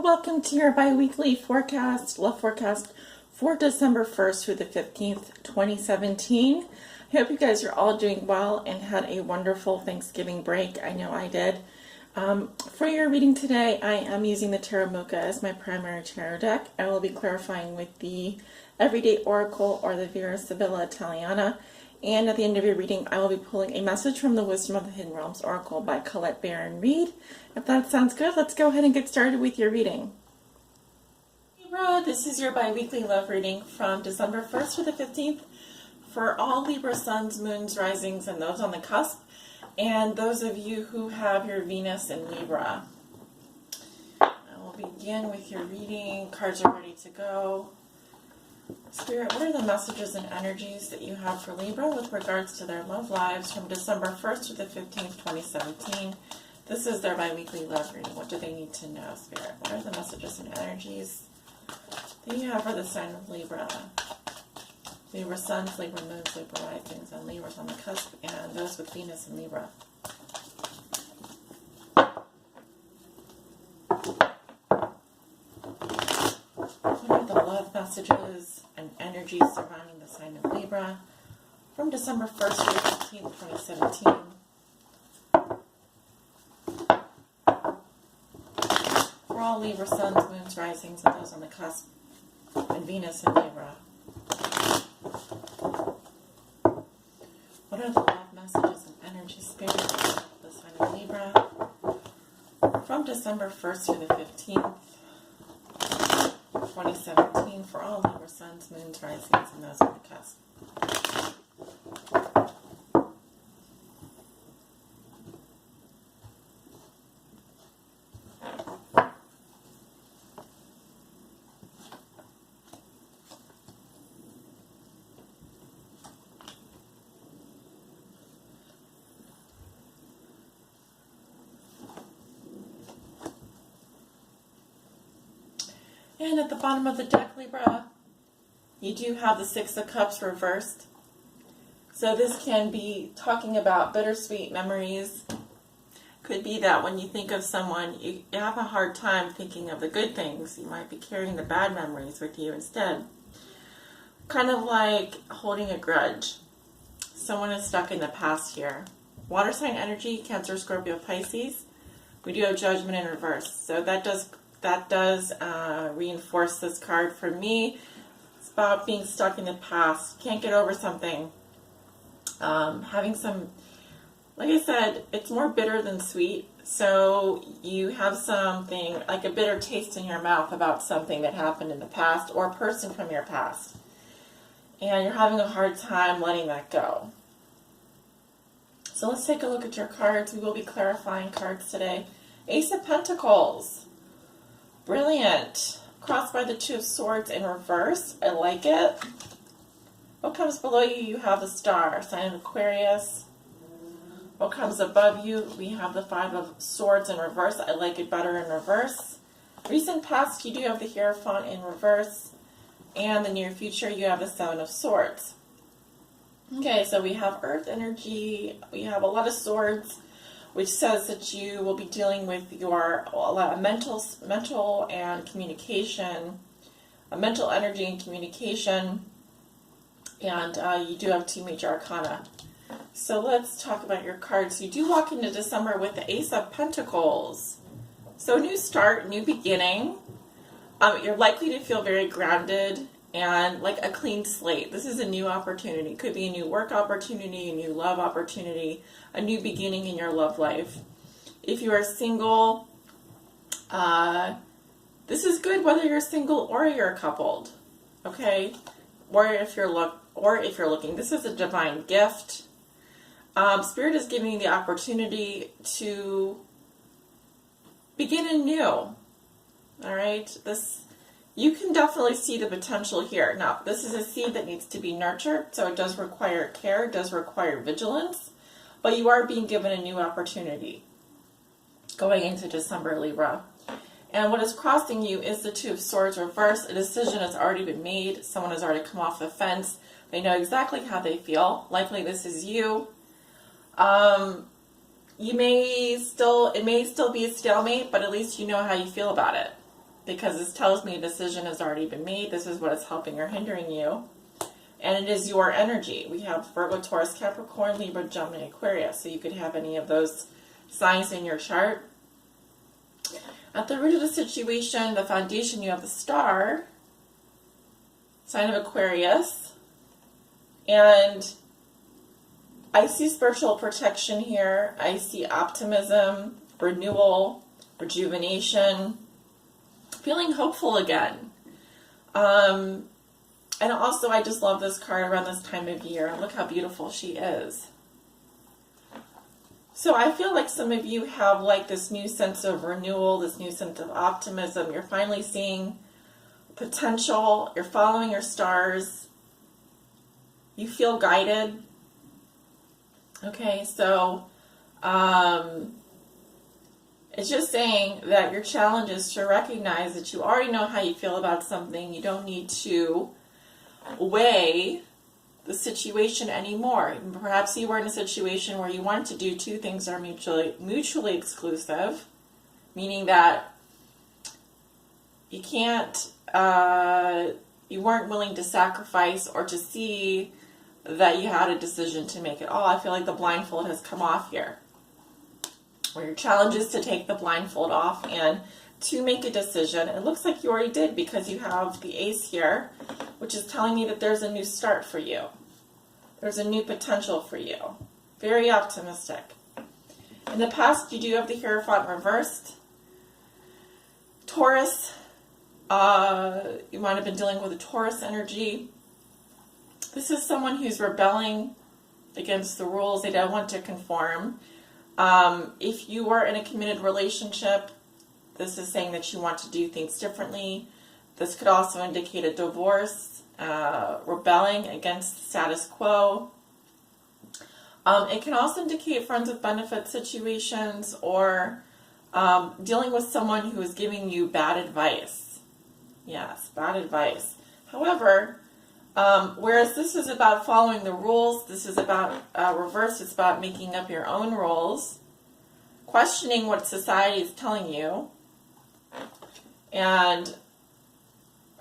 welcome to your bi-weekly love forecast for December 1st through the 15th, 2017. I hope you guys are all doing well and had a wonderful Thanksgiving break. I know I did. For your reading today, I am using the Tarot Mocha as my primary tarot deck. I will be clarifying with the Everyday Oracle or the Vera Sibilla Italiana. And at the end of your reading, I will be pulling a message from the Wisdom of the Hidden Realms Oracle by Colette Baron Reed. If that sounds good, let's go ahead and get started with your reading. Libra, this is your bi-weekly love reading from December 1st to the 15th for all Libra suns, moons, risings, and those on the cusp, and those of you who have your Venus in Libra. I will begin with your reading. Cards are ready to go. Spirit, what are the messages and energies that you have for Libra with regards to their love lives from December 1st to the 15th, 2017? This is their bi-weekly love reading. What do they need to know, Spirit? What are the messages and energies that you have for the sign of Libra? Libra suns, Libra moons, Libra risings, and Libras on the cusp, and those with Venus in Libra. What are the love messages and energies surrounding the sign of Libra from December 1st to the 15th, 2017? For all Libra suns, moons, risings, and those on the cusp, and Venus in Libra. What are the love messages and energy spirit of the sign of Libra from December 1st to the 15th, 2017 for all Libra suns, moons, risings, and those on the cusp? And at the bottom of the deck, Libra, you do have the Six of Cups reversed. So this can be talking about bittersweet memories. Could be that when you think of someone, you have a hard time thinking of the good things. You might be carrying the bad memories with you instead. Kind of like holding a grudge. Someone is stuck in the past here. Water sign energy, Cancer, Scorpio, Pisces. We do have Judgment in reverse. So that does reinforce this card for me. It's about being stuck in the past. Can't get over something. Having some, like I said, it's more bitter than sweet. So you have something like a bitter taste in your mouth about something that happened in the past or a person from your past. And you're having a hard time letting that go. So let's take a look at your cards. We will be clarifying cards today. Ace of Pentacles. Brilliant. Crossed by the Two of Swords in reverse. I like it. What comes below you? You have the Star, sign of Aquarius. What comes above you? We have the Five of Swords in reverse. I like it better in reverse. Recent past, you do have the Hierophant in reverse. And the near future, you have the Seven of Swords. Okay, so we have Earth energy. We have a lot of swords, which says that you will be dealing with your a lot of mental and communication, mental energy and communication, and you do have two major arcana. So let's talk about your cards. You do walk into December with the Ace of Pentacles. So new start, new beginning. You're likely to feel very grounded and like a clean slate. This is a new opportunity. Could be a new work opportunity, a new love opportunity, a new beginning in your love life. If you are single, this is good whether you're single or you're coupled. Okay? Or if you're looking. This is a divine gift. Spirit is giving you the opportunity to begin anew. All right? You can definitely see the potential here. Now, this is a seed that needs to be nurtured, so it does require care, it does require vigilance, but you are being given a new opportunity going into December, Libra. And what is crossing you is the Two of Swords reverse. A decision has already been made. Someone has already come off the fence. They know exactly how they feel. Likely this is you. It may still be a stalemate, but at least you know how you feel about it. because this tells me a decision has already been made. This is what is helping or hindering you. And it is your energy. We have Virgo, Taurus, Capricorn, Libra, Gemini, Aquarius. So you could have any of those signs in your chart. At the root of the situation, the foundation, you have the star, sign of Aquarius. And I see spiritual protection here. I see optimism, renewal, rejuvenation, feeling hopeful again. And also, I just love this card around this time of year. Look how beautiful she is. So I feel like some of you have like this new sense of renewal, this new sense of optimism. You're finally seeing potential. You're following your stars. You feel guided. Okay, so it's just saying that your challenge is to recognize that you already know how you feel about something. You don't need to weigh the situation anymore. Perhaps you were in a situation where you wanted to do two things that are mutually exclusive, meaning that you can't, you weren't willing to sacrifice or to see that you had a decision to make at all. I feel like the blindfold has come off here. Or your challenge is to take the blindfold off and to make a decision. It looks like you already did because you have the ace here, which is telling me that there's a new start for you. There's a new potential for you. Very optimistic. In the past, you do have the Hierophant reversed. Taurus, you might have been dealing with a Taurus energy. This is someone who's rebelling against the rules. They don't want to conform. If you are in a committed relationship, this is saying that you want to do things differently. This could also indicate a divorce, rebelling against the status quo. It can also indicate friends with benefit situations or dealing with someone who is giving you bad advice. Yes, bad advice. However, whereas this is about following the rules, this is about reverse, it's about making up your own rules, questioning what society is telling you. And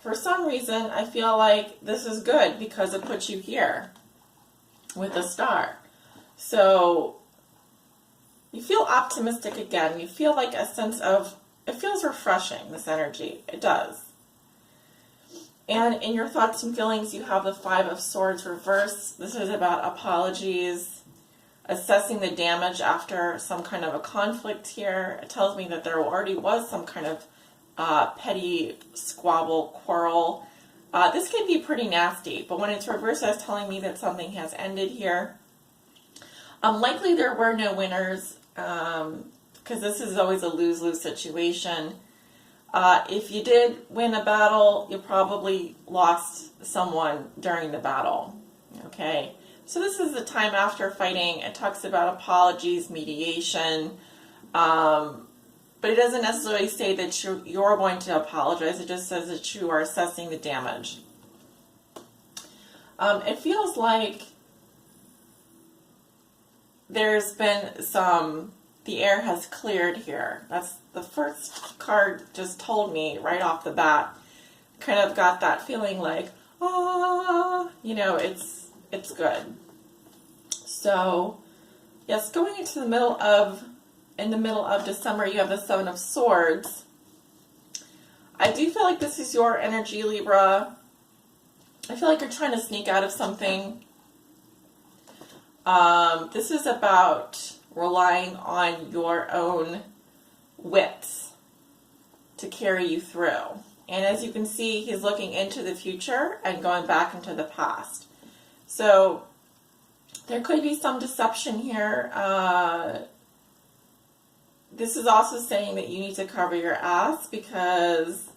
for some reason, I feel like this is good because it puts you here with a star. So you feel optimistic again. You feel like a sense of, it feels refreshing, this energy. It does. And in your thoughts and feelings, you have the Five of Swords reversed. This is about apologies, assessing the damage after some kind of a conflict here. It tells me that there already was some kind of petty squabble, quarrel. This can be pretty nasty, but when it's reversed, that's telling me that something has ended here. Likely there were no winners, because this is always a lose-lose situation. If you did win a battle, you probably lost someone during the battle. Okay, so this is the time after fighting. It talks about apologies, mediation, but it doesn't necessarily say that you're going to apologize. It just says that you are assessing the damage. It feels like there's been the air has cleared here. That's the first card just told me right off the bat. Kind of got that feeling like, you know, it's good. So, yes, going into in the middle of December, you have the Seven of Swords. I do feel like this is your energy, Libra. I feel like you're trying to sneak out of something. This is about relying on your own wits to carry you through. And as you can see, he's looking into the future and going back into the past. So there could be some deception here. This is also saying that you need to cover your ass because,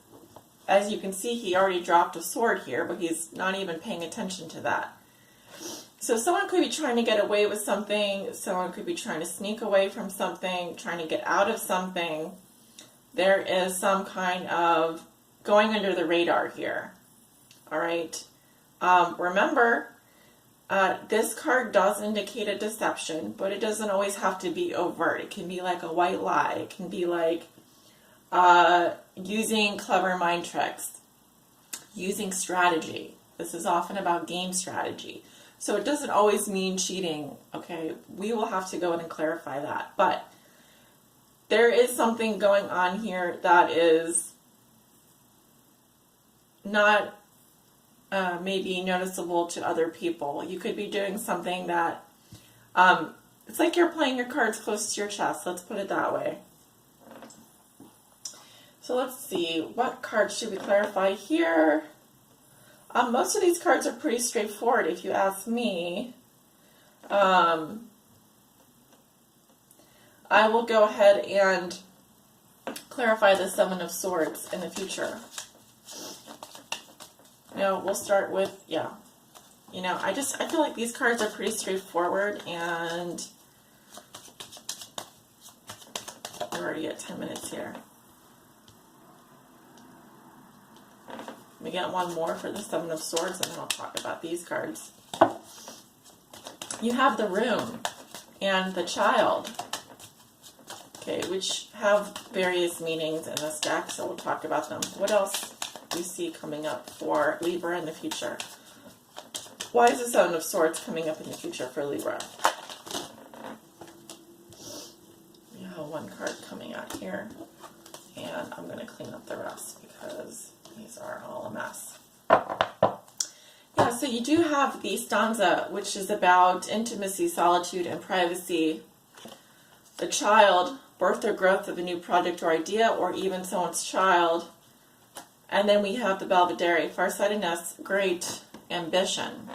as you can see, he already dropped a sword here, but he's not even paying attention to that. So someone could be trying to get away with something. Someone could be trying to sneak away from something, trying to get out of something. There is some kind of going under the radar here. All right. Remember, this card does indicate a deception, but it doesn't always have to be overt. It can be like a white lie. It can be like using clever mind tricks, using strategy. This is often about game strategy. So it doesn't always mean cheating, okay? We will have to go in and clarify that. But there is something going on here that is not maybe noticeable to other people. You could be doing something that, it's like you're playing your cards close to your chest, let's put it that way. So let's see, what cards should we clarify here? Most of these cards are pretty straightforward, if you ask me. I will go ahead and clarify the Seven of Swords in the future. We'll start with, I feel like these cards are pretty straightforward, and we're already at 10 minutes here. Let me get one more for the Seven of Swords, and then I'll talk about these cards. You have the Room and the Child, okay, which have various meanings in this deck, so we'll talk about them. What else do you see coming up for Libra in the future? Why is the Seven of Swords coming up in the future for Libra? We have one card coming out here, and I'm going to clean up the rest because these are all a mess. Yeah, so you do have the stanza, which is about intimacy, solitude, and privacy. The child, birth or growth of a new project or idea, or even someone's child. And then we have the Belvedere, farsightedness, great ambition.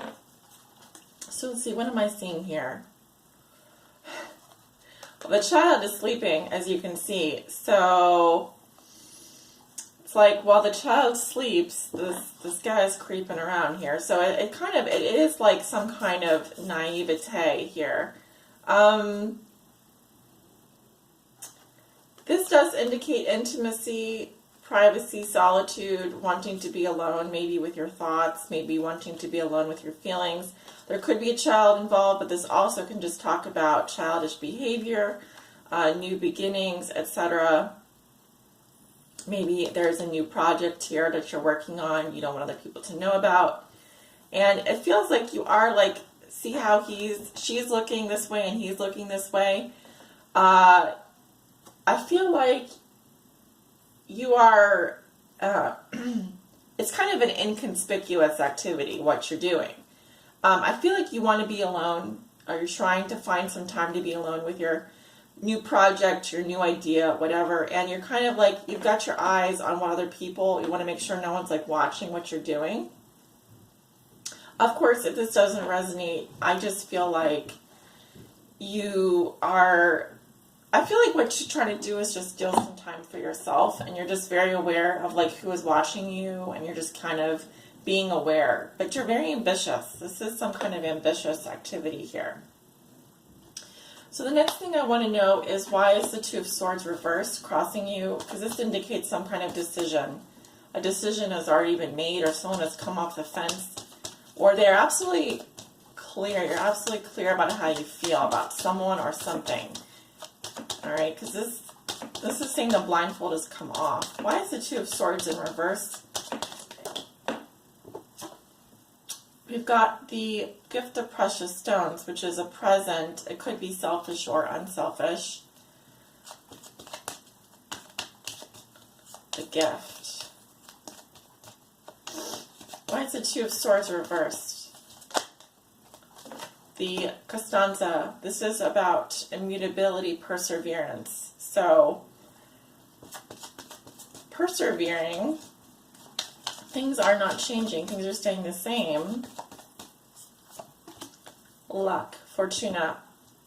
So let's see, what am I seeing here? The child is sleeping, as you can see. So it's like while the child sleeps, this guy is creeping around here. So it is like some kind of naivete here. This does indicate intimacy, privacy, solitude, wanting to be alone, maybe with your thoughts, maybe wanting to be alone with your feelings. There could be a child involved, but this also can just talk about childish behavior, new beginnings, etc. Maybe there's a new project here that you're working on, you don't want other people to know about. And it feels like you are like, see how she's looking this way and he's looking this way. I feel like you are, it's kind of an inconspicuous activity, what you're doing. I feel like you want to be alone, or you're trying to find some time to be alone with your new project, your new idea, whatever, and you're kind of like, you've got your eyes on what other people, you want to make sure no one's like watching what you're doing. Of course, if this doesn't resonate, I just feel like I feel like what you're trying to do is just steal some time for yourself, and you're just very aware of like who is watching you, and you're just kind of being aware. But you're very ambitious. This is some kind of ambitious activity here. So the next thing I want to know is, why is the Two of Swords reversed, crossing you? Because this indicates some kind of decision. A decision has already been made, or someone has come off the fence, or they're absolutely clear. You're absolutely clear about how you feel about someone or something. All right, because this is saying the blindfold has come off. Why is the Two of Swords in reverse? We've got the gift of precious stones, which is a present. It could be selfish or unselfish. The gift. Why is the Two of Swords reversed? The Costanza. This is about immutability, perseverance. So, persevering, things are not changing. Things are staying the same. Luck, fortuna,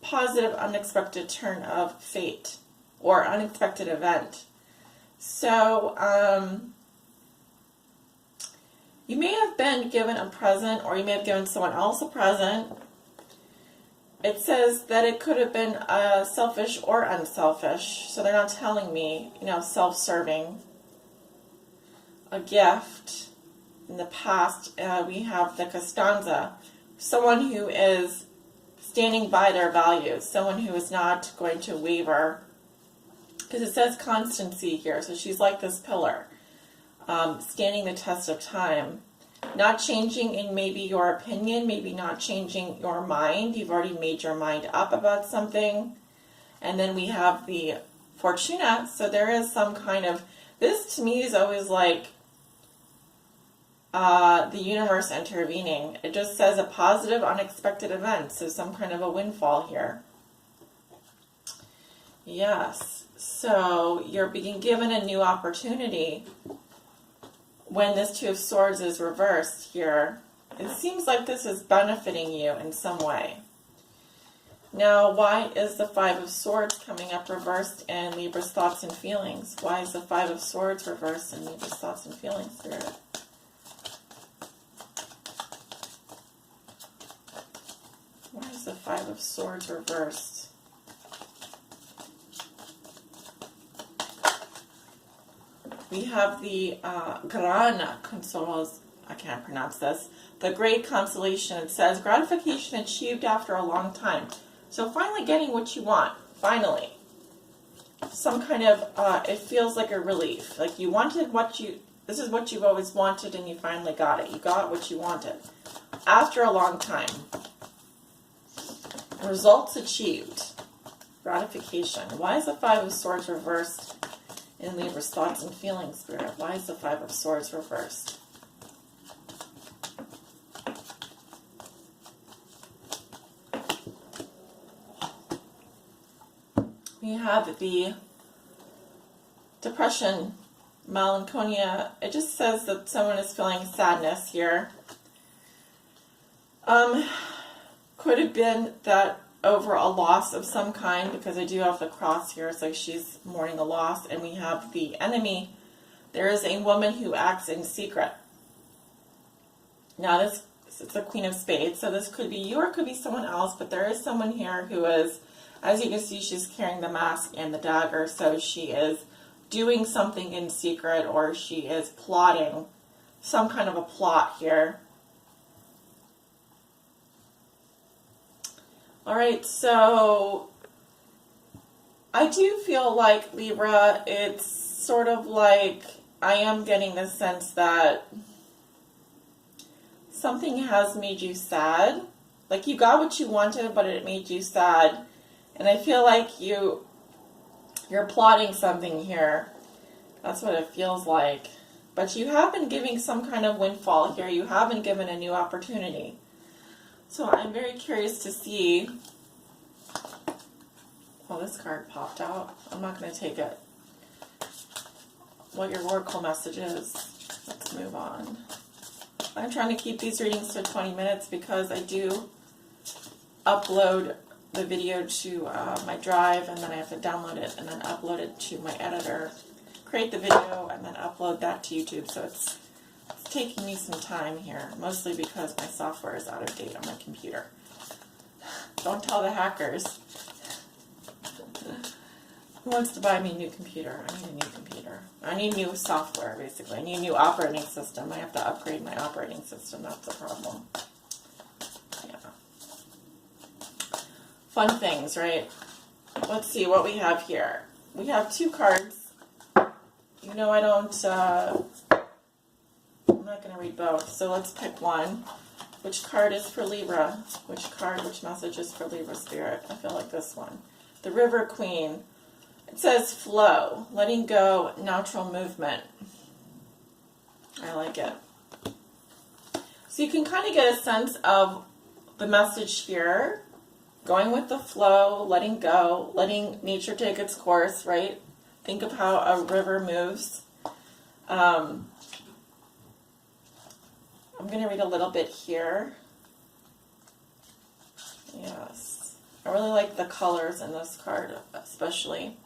positive, unexpected turn of fate or unexpected event. So, you may have been given a present, or you may have given someone else a present. It says that it could have been selfish or unselfish. So they're not telling me, self-serving. A gift. In the past, we have the Costanza. Someone who is standing by their values. Someone who is not going to waver because it says constancy here, so she's like this pillar, standing the test of time, not changing in maybe your opinion, maybe not changing your mind. You've already made your mind up about something. And then we have the Fortuna, so there is some kind of, this to me is always like the universe intervening. It just says a positive, unexpected event, so some kind of a windfall here. Yes, so you're being given a new opportunity when this Two of Swords is reversed here. It seems like this is benefiting you in some way. Now, why is the Five of Swords coming up reversed in Libra's thoughts and feelings? Why is the Five of Swords reversed in Libra's thoughts and feelings, Spirit? Why is the Five of Swords reversed? We have the Grana Consolos, I can't pronounce this, the Great Consolation. It says, gratification achieved after a long time. So finally getting what you want, finally. Some kind of, it feels like a relief. Like you wanted this is what you've always wanted and you finally got it. You got what you wanted. After a long time. Results achieved. Gratification. Why is the Five of Swords reversed in Libra's thoughts and feelings, Spirit? Why is the Five of Swords reversed? We have the depression, melancholia. It just says that someone is feeling sadness here. Could have been that over a loss of some kind, because I do have the cross here. It's like she's mourning a loss. And we have the enemy. There is a woman who acts in secret. Now it's the Queen of Spades, so this could be you or it could be someone else, but there is someone here who is, as you can see, she's carrying the mask and the dagger, so she is doing something in secret, or she is plotting some kind of a plot here. All right, so I do feel like, Libra, it's sort of like I am getting the sense that something has made you sad. Like you got what you wanted, but it made you sad. And I feel like you're plotting something here. That's what it feels like. But you have been giving some kind of windfall here. You have been given a new opportunity. So I'm very curious to see. Well, this card popped out. I'm not going to take it. What your oracle message is. Let's move on. I'm trying to keep these readings to 20 minutes because I do upload the video to my drive, and then I have to download it and then upload it to my editor, create the video, and then upload that to YouTube. So it's taking me some time here, mostly because my software is out of date on my computer. Don't tell the hackers. Who wants to buy me a new computer? I need a new computer. I need new software, basically. I need a new operating system. I have to upgrade my operating system. That's the problem. Yeah. Fun things, right? Let's see what we have here. We have two cards. You know I don't, I'm not going to read both, so let's pick one. Which card is for Libra? Which message is for Libra Spirit? I feel like this one. The River Queen. It says flow, letting go, natural movement. I like it. So you can kind of get a sense of the message here. Going with the flow, letting go, letting nature take its course, right? Think of how a river moves. I'm going to read a little bit here. Yes. I really like the colors in this card, especially.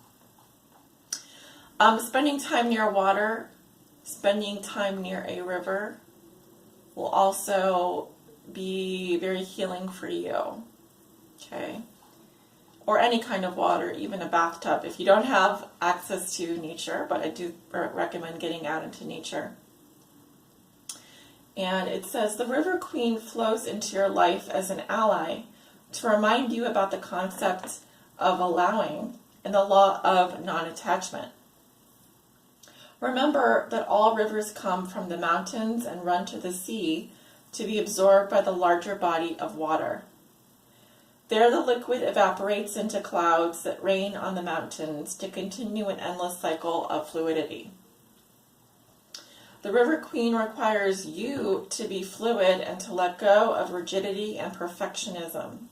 Spending time near water, spending time near a river will also be very healing for you. Okay? Or any kind of water, even a bathtub. If you don't have access to nature, but I do recommend getting out into nature. And it says, the River Queen flows into your life as an ally to remind you about the concept of allowing and the law of non-attachment. Remember that all rivers come from the mountains and run to the sea to be absorbed by the larger body of water. There the liquid evaporates into clouds that rain on the mountains to continue an endless cycle of fluidity. The River Queen requires you to be fluid and to let go of rigidity and perfectionism.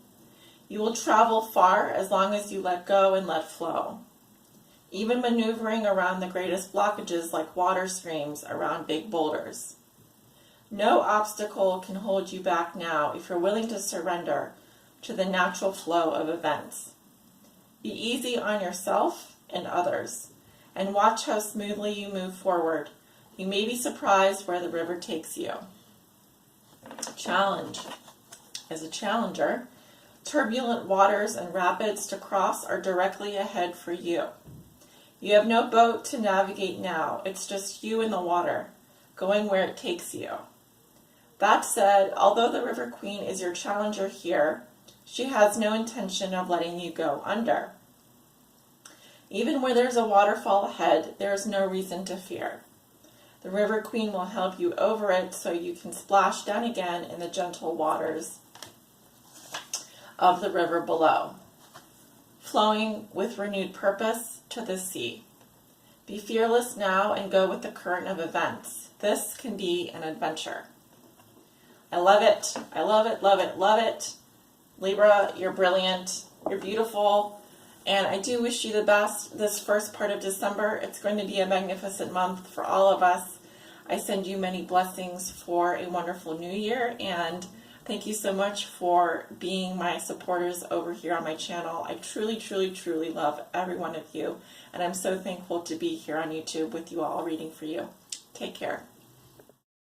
You will travel far as long as you let go and let flow, even maneuvering around the greatest blockages like water streams around big boulders. No obstacle can hold you back now if you're willing to surrender to the natural flow of events. Be easy on yourself and others, and watch how smoothly you move forward. You may be surprised where the river takes you. Challenge. As a challenger, turbulent waters and rapids to cross are directly ahead for you. You have no boat to navigate now. It's just you in the water, going where it takes you. That said, although the River Queen is your challenger here, she has no intention of letting you go under. Even where there's a waterfall ahead, there is no reason to fear. The River Queen will help you over it so you can splash down again in the gentle waters of the river below, flowing with renewed purpose to the sea. Be fearless now and go with the current of events. This can be an adventure. I love it. I love it, love it, love it. Libra, you're brilliant. You're beautiful. And I do wish you the best this first part of December. It's going to be a magnificent month for all of us. I send you many blessings for a wonderful new year, and thank you so much for being my supporters over here on my channel. I truly, truly, truly love every one of you, and I'm so thankful to be here on YouTube with you all reading for you. Take care.